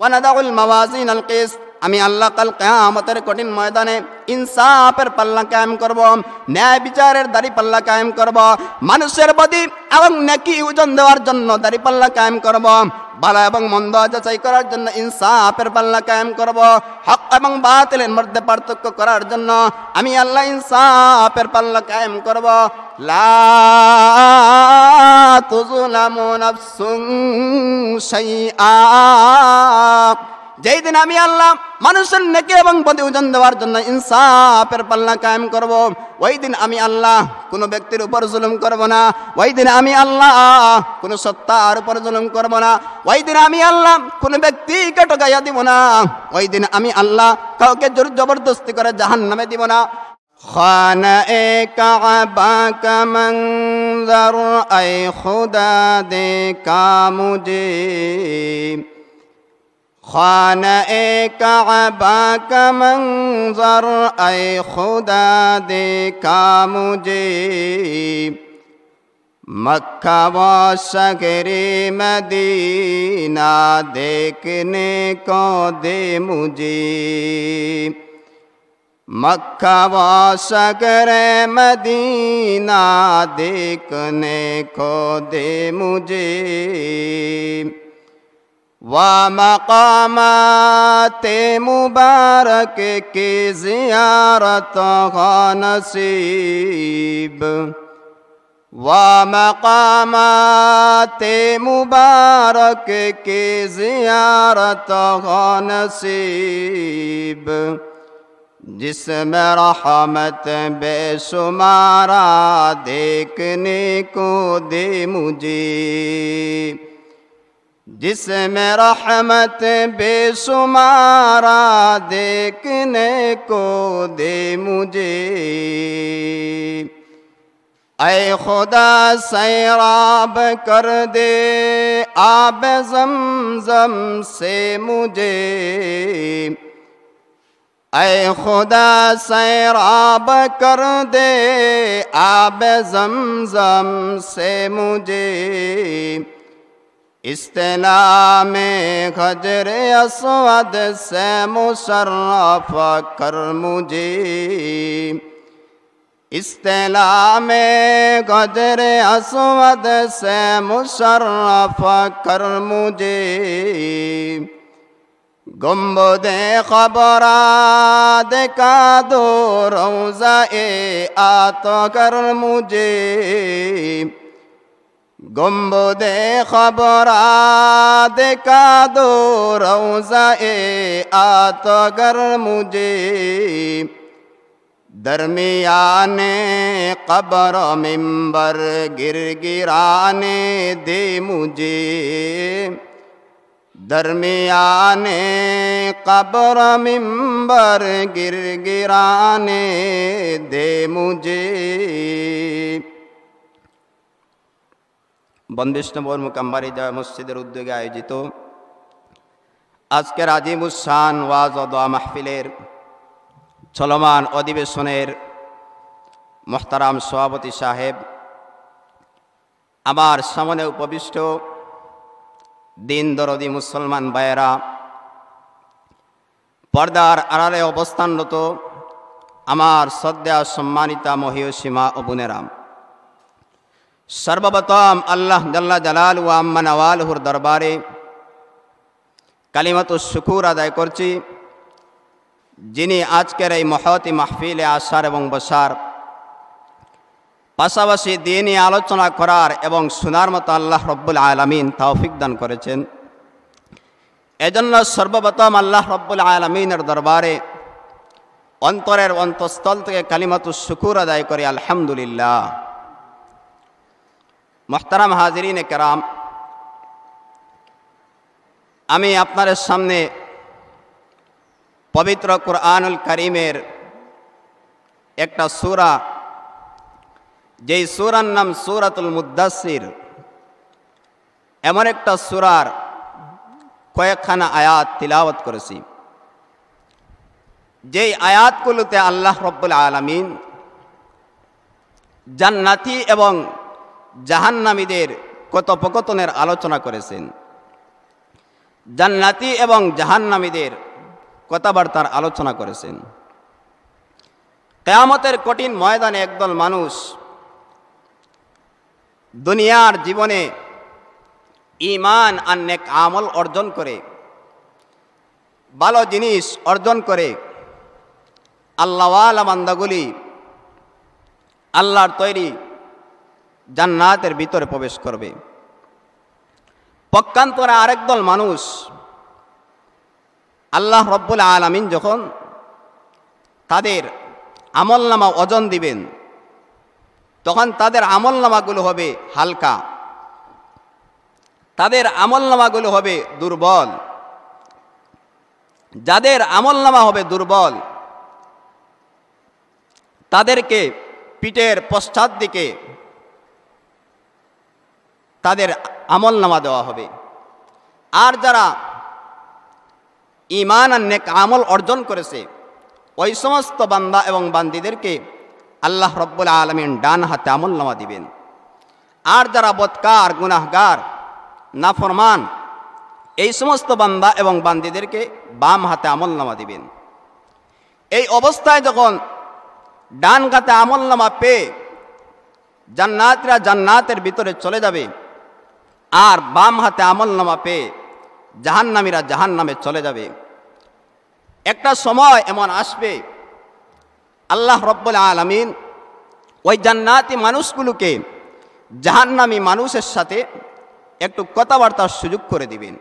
ওয়া নাদাউল মাওয়াজিনাল কিসত, আমি আল্লাহ কাল কিয়ামতের কঠিন ময়দানে ইনসাফের পাল্লা কায়েম করব, ন্যায় বিচারের দাড়ি পাল্লা কায়েম করব, মানুষের প্রতি এবং নেকি ওজন দেওয়ার জন্য দাড়ি পাল্লা কায়েম করব, ভালো এবং মন্দ যাচাই করার জন্য ইনসাফের পাল্লা কায়েম করব, হক এবং বাতিলের মধ্যে পার্থক্য করার জন্য আমি আল্লাহ ইনসাফের পাল্লা কায়েম করব। লা তুযলামু নাফসুন শাইআ, যেই দিন আমি আল্লাহ মানুষের নেকি এবং প্রতি ওজন দেওয়ার জন্য ইনসাফের পাল্লা কায়েম করব, ওই দিন আমি আল্লাহ কোনো ব্যক্তির উপর জুলুম করব না, ওই দিন আমি আল্লাহ কোনো সত্তার উপর জুলুম করব না, ওই দিন আমি আল্লাহ কোনো ব্যক্তিকে ঠকাইয়া দিব না, ওই দিন আমি আল্লাহ কাউকে জোর জবরদস্তি করে জাহান্নামে দিব না। খানা-এ কাবা কা মঞ্জর আয় খুদা দেখা মুঝে, খানা-এ কাবা কা মঞ্জর আয় খুদা দেখা মুঝে, মক্কা ও শহরে মদীনা দেখনে কো দে মুঝে, মক্কা ও শহরে মদীনা দেখনে কো দে মুঝে, वा मकामात मुबारक की ज़ियारत हो नसीब, वा मकामात मुबारक की ज़ियारत हो नसीब, जिसमें रहमत बेशुमारा देखने को दे मुझे, जिसमें रहमत बेशुमारा देखने को दे मुझे, ऐ खुदा सैराब कर दे आब ज़मज़म से मुझे, ऐ खुदा सैराब कर दे आब ज़मज़म से मुझे, इस्तिलामे खजर अस्वद से मुशर्रफ कर मुझे, इस्तिलामे खजर अस्वद से मुशर्रफ कर मुझे, गुंबदे खबरा देखा दो रोज़ा-ए आतो कर मुझे, गुंबदे खबरा देखा दो रोज़ा-ए आतो कर मुझे, दरमियाने कब्र मिंबर गिरगिराने दे मुझे, दरमियाने कब्र मिंबर गिरगिराने दे मुझे। বন্দিষ্ণবর মুকাম্বারি জামে মসজিদের উদ্যোগে আয়োজিত আজকের আজিমুস-শান ওয়াজ ও দোয়া মাহফিলের চলমান অধিবেশনের মুহতারাম সভাপতি সাহেব, আমার সামনে উপবিষ্ট দিন দরদি মুসলমান ভাইয়েরা, পর্দার আড়ালে অবস্থানরত আমার শ্রদ্ধা সম্মানিতা মহিয়সী মা ও বোনেরা, সর্বপ্রথম আল্লাহ জাল্লা জালালহু ওয়া আম্মা নওয়ালুহুর দরবারে কালিমাতুশ শুকুর আদায় করছি, যিনি আজকের এই মহতি মাহফিলে আসার এবং বসার পাশাপাশি দিনই আলোচনা করার এবং শোনার মতো আল্লাহ রব্বুল আলামিন তৌফিক দান করেছেন। এজন্য সর্বপ্রথম আল্লাহ রব্বুল আলামিনের দরবারে অন্তরের অন্তঃস্থল থেকে কালিমাতুশ শুকুর আদায় করি আলহামদুলিল্লাহ। মুহতারাম হাজিরিন কেরাম, আমি আপনাদের সামনে পবিত্র কুরআনুল কারীমের একটা সূরা, যেই সূরার নাম সূরাতুল মুদ্দাসসির, এমন একটা সূরার কয়েকখানা আয়াত তিলাওয়াত করেছি, যেই আয়াতগুলোতে আল্লাহ রব্বুল আলামিন জান্নাতি এবং জাহান্নামীদের কথোপকথনের আলোচনা করেছেন। জান্নাতি এবং জাহান্নামীদের কথাবার্তার আলোচনা করেছেন। কিয়ামতের কঠিন ময়দানে একদল মানুষ দুনিয়ার জীবনে ঈমান আর নেক আমল অর্জন করে, ভালো জিনিস অর্জন করে আল্লাহওয়ালা বান্দাগুলি আল্লাহর তৈরি জান্নাতের ভিতরে প্রবেশ করবে। পক্ষান্তরে আরেক দল মানুষ আল্লাহ রব্বুল আলামিন যখন তাদের আমলনামা ওজন দিবেন, তখন তাদের আমলনামাগুলো হবে হালকা, তাদের আমলনামাগুলো হবে দুর্বল। যাদের আমলনামা হবে দুর্বল তাদেরকে পিঠের পশ্চাৎ দিকে তাদের আমলনামা দেওয়া হবে। আর যারা ঈমান আর নেক আমল অর্জন করেছে ওই সমস্ত বান্দা এবং বান্দীদেরকে আল্লাহ রব্বুল আলামিন ডান হাতে আমলনামা দিবেন। আর যারা বদকার, গুনাহগার, নাফরমান এই সমস্ত বান্দা এবং বান্দীদেরকে বাম হাতে আমলনামা দিবেন। এই অবস্থায় যখন ডান হাতে আমলনামা পেয়ে জান্নাতীরা জান্নাতের ভিতরে চলে যাবে, আর বাম হাতে আমলনামা পেয়ে জাহান্নামীরা জাহান্নামে চলে যাবে। একটা সময় এমন আসবে আল্লাহ রব্বুল আলামিন ওই জান্নাতি মানুষগুলোকে জাহান্নামী মানুষের সাথে একটু কথাবার্তার সুযোগ করে দিবেন।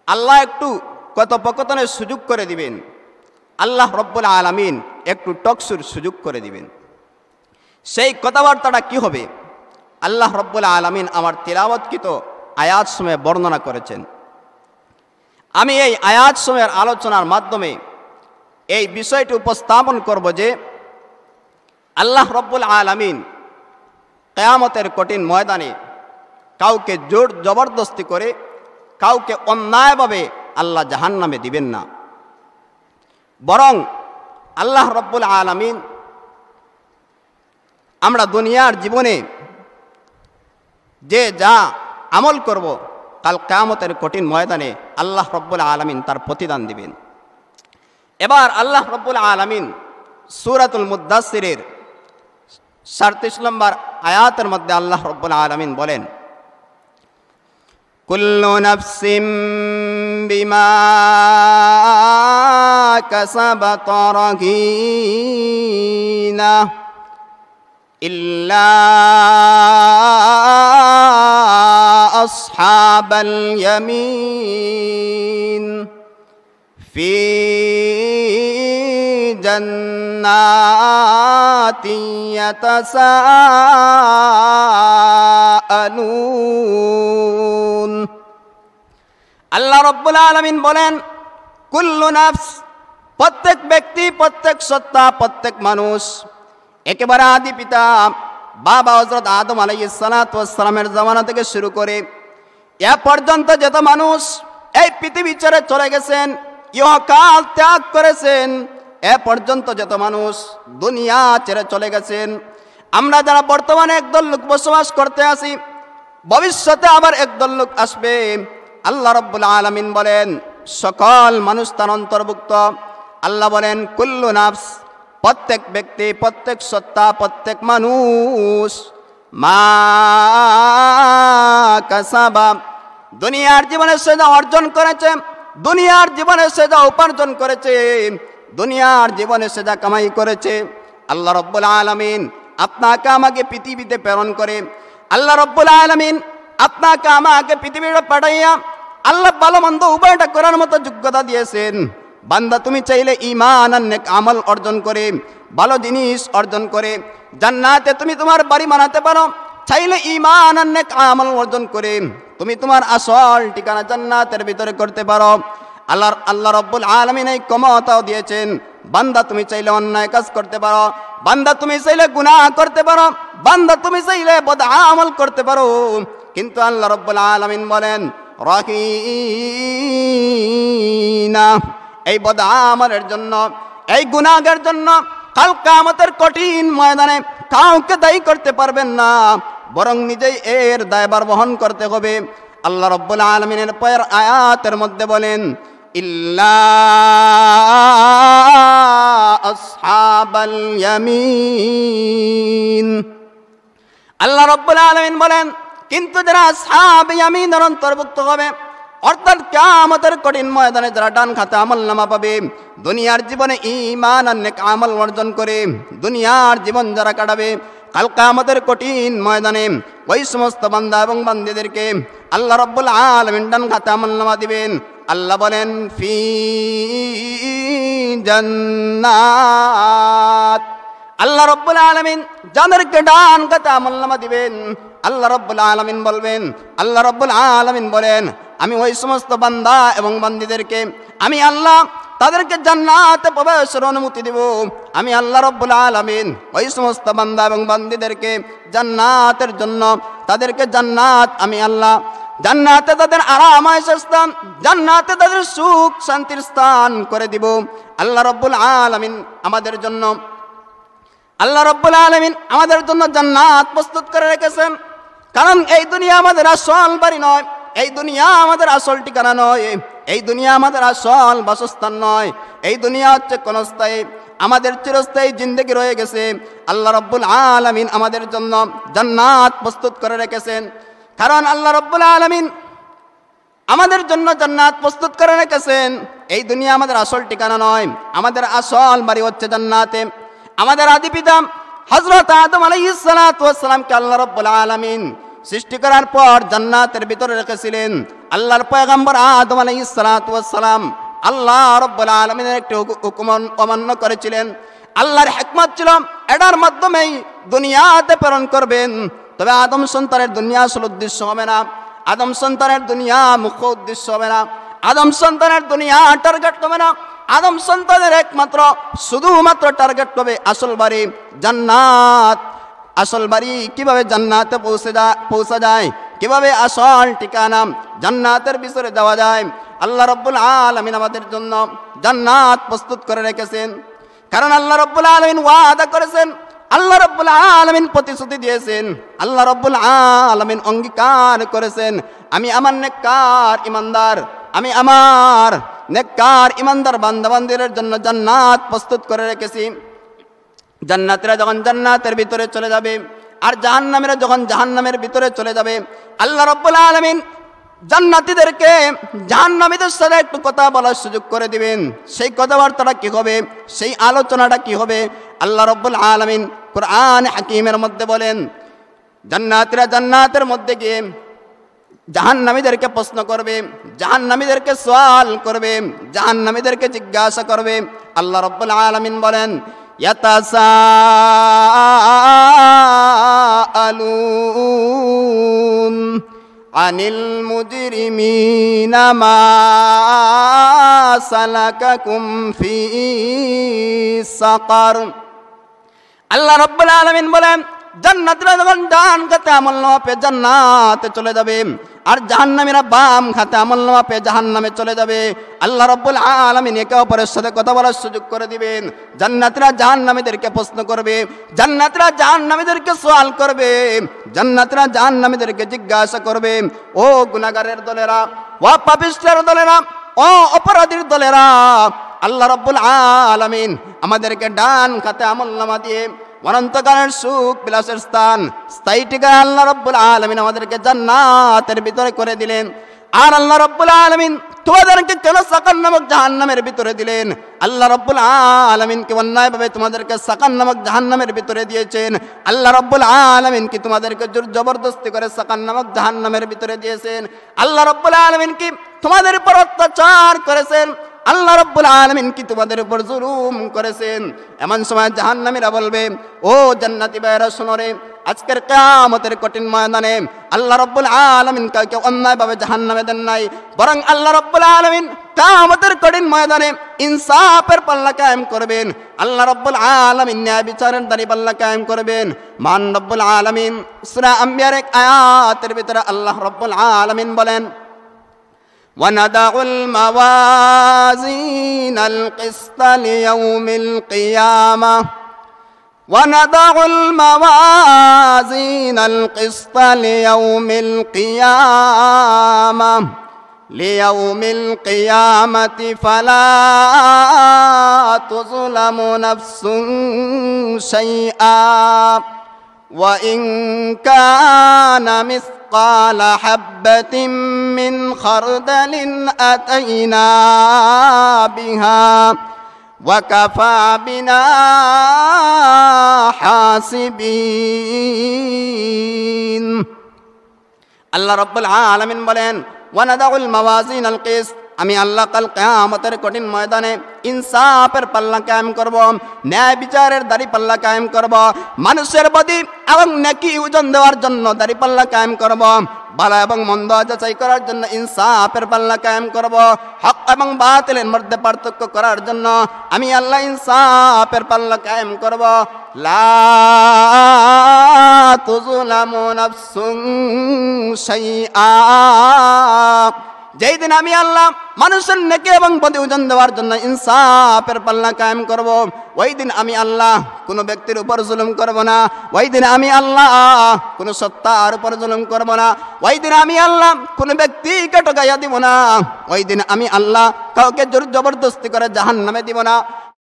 আল্লাহ একটু কথোপকথনের সুযোগ করে দিবেন। আল্লাহ রব্বুল আলামিন একটু টকসুর সুযোগ করে দিবেন। সেই কথাবার্তাটা কি হবে আল্লাহ রব্বুল আলামিন আমার তিলাওয়াতকৃত আয়াত সময়ে বর্ণনা করেছেন। আমি এই আয়াত সময়ের আলোচনার মাধ্যমে এই বিষয়টি উপস্থাপন করব যে আল্লাহ রব্বুল আলামিন কিয়ামতের কঠিন ময়দানে কাউকে জোর জবরদস্তি করে, কাউকে অন্যায়ভাবে আল্লাহ জাহান্নামে দিবেন না। বরং আল্লাহ রব্বুল আলামিন আমরা দুনিয়ার জীবনে যে যা আমল করব কাল কিয়ামতের কঠিন ময়দানে আল্লাহ রব্বুল আলামিন তার প্রতিদান দিবেন। এবার আল্লাহ রব্বুল আলামিন সূরাতুল মুদ্দাসসিরের 37 নম্বর আয়াতের মধ্যে আল্লাহ রব্বুল আলামিন বলেন, কুল্লু নাফসিম বিমা কাসাবাত রাহিনা ইল্লা আসহাবাল ইয়ামিন ফি জান্নাতি ইয়াতাসাআলুন। আল্লাহ রব্বুল আলামিন বলেন, কুল্লু নাফস, প্রত্যেক ব্যক্তি, প্রত্যেক সত্তা, প্রত্যেক মানুষ, একেবারে আদি পিতা বাবা হযরত আদম আলাইহিস সালাতু ওয়াস সালামের জামানা থেকে শুরু করে এ পর্যন্ত যত মানুষ এই পৃথিবী ছেড়ে চলে গেছেন, ইহকাল ত্যাগ করেছেন, এ পর্যন্ত যত মানুষ দুনিয়া ছেড়ে চলে গেছেন, আমরা যারা বর্তমানে একদল লোক বসবাস করতে আছি, ভবিষ্যতে আবার একদল লোক আসবে। আল্লাহ রব্বুল আলামিন বলেন সকল মানুষ তার অন্তর্ভুক্ত। আল্লাহ বলেন কুল্লু নাফস, প্রত্যেক ব্যক্তি, প্রত্যেক সত্তা, প্রত্যেক মানুষ মা কাসাবা, দুনিয়ার জীবনে সে যা অর্জন করেছে, দুনিয়ার জীবনে সে যা উপার্জন করেছে, দুনিয়ার জীবনে সে যা কামাই করেছে, আল্লাহ রব্বুল আলামিন আপনাকে আমাকে পৃথিবীতে প্রেরণ করে, আল্লাহ রব্বুল আলামিন আপনাকে আমাকে পৃথিবীতে পাঠাইয়া আল্লাহ ভালো মন্দ উভয়টা করার মতো যোগ্যতা দিয়েছেন। বান্দা তুমি চাইলে ঈমান আর নেক আমল অর্জন করে, ভালো জিনিস অর্জন করে জান্নাতে তুমি তোমার বাড়ি বানাতে পারো। চাইলে ঈমান আর নেক আমল অর্জন করে তুমি তোমার আসল ঠিকানা জান্নাতের ভিতরে করতে পারো। আল্লাহ রব্বুল আলামিন এই ক্ষমতাও দিয়েছেন। বান্দা তুমি চাইলে অন্যায় কাজ করতে পারো, বান্দা তুমি চাইলে গুনাহ করতে পারো, বান্দা তুমি চাইলে বদআমল করতে পারো। কিন্তু আল্লাহ রব্বুল আলামিন বলেন রাহিনা, এই বদআমলের জন্য, এই গুনাহের জন্য কাল কিয়ামতের কঠিন ময়দানে কাউকে দায়ী করতে পারবেন না, বরং নিজেই এর দায়ভার বহন করতে হবে। আল্লাহ রাব্বুল আলামিনের পরের আয়াতের মধ্যে বলেন ইল্লা আসহাবাল ইয়ামিন। আল্লাহ রাব্বুল আলামিন বলেন কিন্তু যারা আসহাবে ইয়ামিনের অন্তর্ভুক্ত হবে, অর্থাৎ কিয়ামতের কঠিন ময়দানে যারা ডান খাতে আমলনামা পাবে, দুনিয়ার জীবনে ঈমান আর নেক আমল অর্জন করে দুনিয়ার জীবন যারা কাটাবে, কাল কিয়ামতের কঠিন ময়দানে ওই সমস্ত বান্দা এবং বান্দীদেরকে আল্লাহ রাব্বুল আলামিন ডান খাতে আমলনামা দিবেন। আল্লাহ বলেন ফি জান্নাত। আল্লাহ রাব্বুল আলামিন যাদেরকে ডান খাতে আমলনামা দিবেন, আল্লাহ রাব্বুল আলামিন বলবেন, আল্লাহ রাব্বুল আলামিন বলেন আমি ওই সমস্ত বান্দা এবং বান্দীদেরকে আমি আল্লাহ তাদেরকে জান্নাতে প্রবেশের অনুমতি দেব। আমি আল্লাহ রাব্বুল আলামিন ওই সমস্ত বান্দা এবং বান্দীদেরকে জান্নাতের জন্য তাদেরকে জান্নাত আমি আল্লাহ জান্নাতে তাদের আরামায়েশের স্থান, জান্নাতে তাদের সুখ শান্তির স্থান করে দিব। আল্লাহ রাব্বুল আলামিন আমাদের জন্য জান্নাত প্রস্তুত করে রেখেছেন। কারণ এই দুনিয়া আমাদের আসল বাড়ি নয়, এই দুনিয়া আমাদের আসল ঠিকানা নয়, এই দুনিয়া আমাদের আসল বাসস্থান নয়। এই দুনিয়া হচ্ছে ক্ষণস্থায়ী, আমাদের চিরস্থায়ী জিন্দেগি রয়ে গেছে। আল্লাহ রাব্বুল আলামিন আমাদের জন্য জান্নাত প্রস্তুত করে রেখেছেন। কারণ আল্লাহ রাব্বুল আলামিন আমাদের জন্য জান্নাত প্রস্তুত করে রেখেছেন। এই দুনিয়া আমাদের আসল ঠিকানা নয়, আমাদের আসল বাড়ি হচ্ছে জান্নাতে। আমাদের আদি পিতা হযরত আদম আলাইহিস সালাতু ওয়াস সালামকে আল্লাহ রাব্বুল আলামিন সৃষ্টি করার পর জান্নাতের ভিতরে রেখেছিলেন। আল্লাহর পয়গম্বর আদম আলাইহিস সালাতু ওয়াস সালাম আল্লাহ রাব্বুল আলামিনের একটি হুকুম অমান্য করেছিলেন। আল্লাহর হিকমত ছিল এটার মাধ্যমেই দুনিয়াতে প্রেরণ করবেন। তবে আদম সন্তানের দুনিয়া আসল উদ্দেশ্য হবে না, আদম সন্তানের দুনিয়া মুখ্য উদ্দেশ্য হবে না, আদম সন্তানের দুনিয়া টার্গেট হবে না। আদম সন্তানের একমাত্র শুধুমাত্র টার্গেট হবে আসল বাড়ি জান্নাত। আসল বাড়ি কিভাবে জান্নাতে পৌঁছা যায়, কিভাবে আসল ঠিকানা জান্নাতের ভিতরে যাওয়া যায়, আল্লাহ রাব্বুল আলামিন আমাদের জন্য জান্নাত প্রস্তুত করে রেখেছেন। কারণ আল্লাহ রাব্বুল আলামিন ওয়াদা করেছেন, আল্লাহ রাব্বুল আলামিন প্রতিশ্রুতি দিয়েছেন, আল্লাহ রাব্বুল আলামিন অঙ্গীকার করেছেন আমি আমার নেককার ইমানদার বান্দাবান্দিদের জন্য জান্নাত প্রস্তুত করে রেখেছি। জান্নাতীরা যখন জান্নাতের ভিতরে চলে যাবে আর জাহান্নামীরা যখন জাহান্নামের ভিতরে চলে যাবে, আল্লাহ রাব্বুল আলামিন জান্নাতীদেরকে জাহান্নামীদের সাথে একটু কথা বলার সুযোগ করে দিবেন। সেই কথাবার্তাটা কি হবে, সেই আলোচনাটা কি হবে, আল্লাহ রাব্বুল আলামিন কুরআন হাকীমের মধ্যে বলেন জান্নাতীরা জান্নাতের মধ্যে গিয়ে জাহান্নামীদেরকে প্রশ্ন করবে, জাহান্নামীদেরকে সওয়াল করবে, জাহান্নামীদেরকে জিজ্ঞাসা করবে। আল্লাহ রাব্বুল আলামিন বলেন ইয়াতাসাআলুন আনিল মুজরিমিনা মা সালাকাকুম ফি সাকার। আল্লাহ রাব্বুল আলামিন বলেন জান্নাতীরা যখন ডান খাতে আমলনামা পেয়ে জান্নাতে চলে যাবে আর জাহান্নামীরা বাম খাতে আমলনামা পেয়ে জাহান্নামে চলে যাবে, আল্লাহ রাব্বুল আলামিন একে অপরের সাথে কথা বলার সুযোগ করে দিবেন। জান্নাতীরা জাহান্নামীদেরকে প্রশ্ন করবে, জান্নাতীরা জাহান্নামীদেরকে সওয়াল করবে, জান্নাতীরা জাহান্নামীদেরকে জিজ্ঞাসা করবে ও গুনাহগারের দলেরা, ও পাপিষ্ঠের দলেরা, ও অপরাধীর দলেরা, আল্লাহ রাব্বুল আলামিন আমাদেরকে ডান খাতে আমলনামা দিয়ে অনন্তকালের সুখ বিলাসের স্থান স্থায়ী ঠিকানা আল্লাহ রাব্বুল আলামিন আমাদেরকে জান্নাতের ভিতরে করে দিলেন। আর আল্লাহ রাব্বুল আলামিন তোমাদেরকে কেন সাকার নামক জাহান্নামের ভিতরে দিলেন? আল্লাহ রাব্বুল আলামিন কি অন্যায়ভাবে তোমাদেরকে সাকার নামক জাহান্নামের ভিতরে দিয়েছেন? আল্লাহ রাব্বুল আলামিন কি তোমাদেরকে জোর জবরদস্তি করে সাকার নামক জাহান্নামের ভিতরে দিয়েছেন? আল্লাহ রাব্বুল আলামিন কি তোমাদের উপর অত্যাচার করেছেন? আল্লাহ রাব্বুল আলামিন কি তোমাদের উপর জুলুম করেছেন? এমন সময় জাহান্নামীরা বলবে ও জান্নাতি ভাইরা শোনো রে, আজকের কিয়ামতের কঠিন ময়দানে আল্লাহ রাব্বুল আলামিন কাউকে অন্যায়ভাবে জাহান্নামে দেন নাই, বরং আল্লাহ রাব্বুল আলামিন কিয়ামতের কঠিন ময়দানে ইনসাফের পাল্লা কায়েম করবেন। আল্লাহ রাব্বুল আলামিন ন্যায় বিচারের দাঁড়ি পাল্লা কায়েম করবেন। মান রাব্বুল আলামিন সূরা আম্বিয়ার এক আয়াতের ভিতরে আল্লাহ রাব্বুল আলামিন বলেন وَنَضَعُ الْمَوَازِينَ الْقِسْطَ لِيَوْمِ الْقِيَامَةِ ونضع الموازين القسط ليوم القيامة فلا تظلم نفس شيئا وإن كان مثقال حبة من خردل أتينا بها وكفى بنا حاسبين আল্লাহ রাব্বুল আলামিন বলেন ওয়ানাদাউল মাওয়াজিনাল কিসত আমি আল্লাহ কাল কিয়ামতের কঠিন ময়দানে ইনসাফের পাল্লা কায়েম করব, ন্যায় বিচারের দাড়ি পাল্লা কায়েম করব, মানুষের প্রতি এবং নেকি ওজন দেওয়ার জন্য দাড়ি পাল্লা কায়েম করব, ভালো এবং মন্দ যাচাই করার জন্য ইনসাফের পাল্লা কায়েম করব, হক এবং বাতিলের মধ্যে পার্থক্য করার জন্য আমি আল্লাহ ইনসাফের পাল্লা কায়েম করব। লা তুযলামু নাফসুন শাইআ, যেই দিন আমি আল্লাহ মানুষের নেকি এবং প্রতি ওজন দেওয়ার জন্য ইনসাফের পাল্লা কায়েম করব, ওই দিন আমি আল্লাহ কোনো ব্যক্তির উপর জুলুম করব না, ওই দিন আমি আল্লাহ কোনো সত্তার উপর জুলুম করব না, ওই দিন আমি আল্লাহ কোনো ব্যক্তিকে ঠকাইয়া দিব না, ওই দিন আমি আল্লাহ কাউকে জোর জবরদস্তি করে জাহান্নামে দিব না।